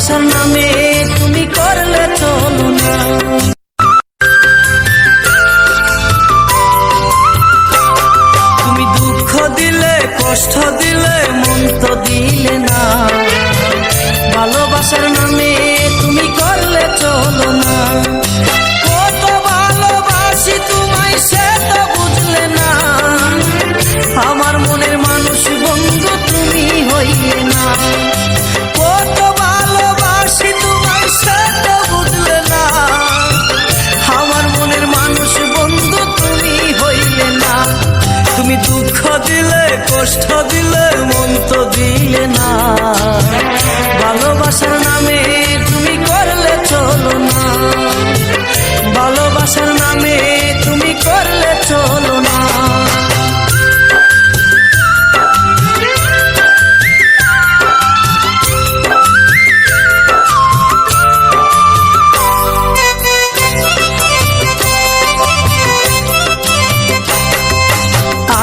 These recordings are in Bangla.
ভালোবাসার নামে তুমি করলে চলো না। তুমি দুঃখ দিলে কষ্ট দিলে মন তো দিলে না, ভালোবাসার নামে তুমি করলে চলো না। কত ভালোবাসি তোমায় সে তো বুঝলে না, আমার মনের মানুষ বন্ধু তুমি হইলে না। কত ভালোবাসি তোমায় সে তো বুঝলে না, আমার মনের মানুষ বন্ধু তুমি হইলে না। তুমি দুঃখ দিলে কষ্ট দিলে মন তো দিলে না, ভালোবাসার নামে তুমি করলে চলো না, ভালোবাসার নামে তুমি করলে চলো না।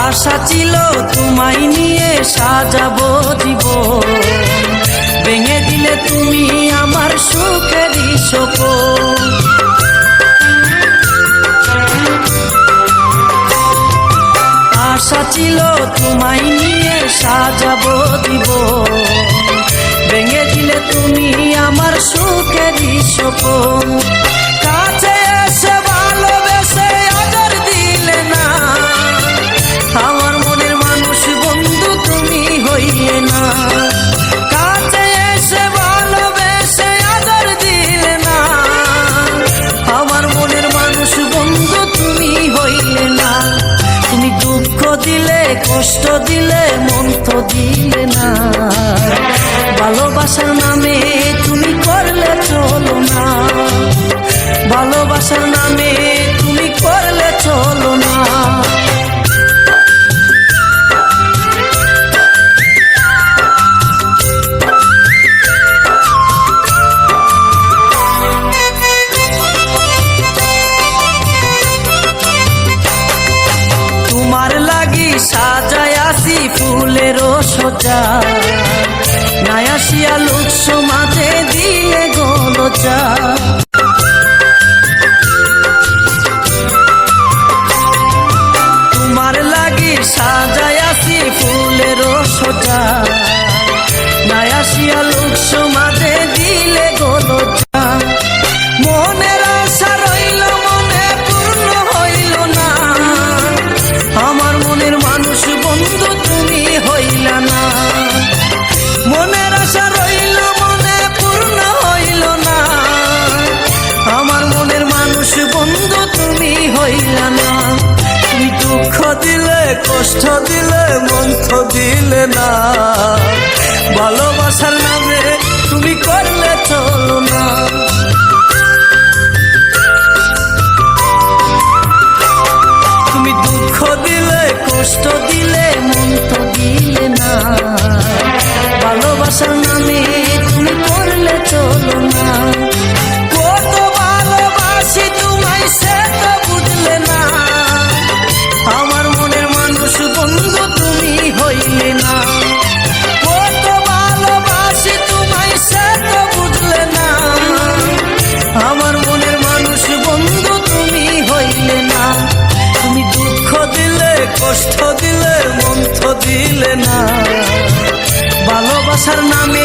আশা ছিল তোমায় নিয়ে সাজাবো জীবন, ভেঙে দিলে তুমি আমার সুখেরই সপন। আশা ছিল তোমায় নিয়ে সাজাবো জীবন, ভেঙে দিলে তুমি আমার সুখেরই সপন। কাছে এসে ভালোবেসে আদর দিলে না, আমার মনের মানুষ বন্ধু তুমি হইলে না। কাছে এসে ভালোবেসে আদর দিলে না, আমার মনের মানুষ বন্ধু তুমি হইলে না। তুমি দুঃখ দিলে কষ্ট দিলে মন তো দিলে না, ভালোবাসার নামে তুমি করলে চলো না, ভালোবাসার নামে তুমি করলে চলো না। তোমার লাগি সাজায় আসি ফুলের সজা, নাই আসিয়া লোক সমাজে দিলে গোলচা। তোমার লাগি সাজায় আসি ফুলের সজা, নাই আসিয়া লোক সমাজে দিলে গোলচা। মনের আশা রইল মনে পূর্ণ হইল না, আমার মনের মানুষ বন্ধু তুমি হইলা না। মনের আশা রইল মনে পূর্ণ হইল না, আমার মনের মানুষ বন্ধু তুমি হইলা না। তুমি দুঃখ দিলে কষ্ট দিলে মন তো দিলে না, ভালোবাসার নামে তুমি করলে চলো না। তুমি দুঃখ দিলে কষ্ট দিলে মন তো দিলে না, ভালোবাসার নামে তুমি করলে চলো না। কত ভালোবাসি তোমায় সে তো বুঝলে না, আমার মনের মানুষ বন্ধু তুমি হইলে না। কত ভালোবাসি তোমায় সে তো বুঝলে না, আমার মনের মানুষ বন্ধু তুমি হইলে না। তুমি দুঃখ দিলে কষ্ট দিলে মন তো দিলে না, ভালোবাসার নামে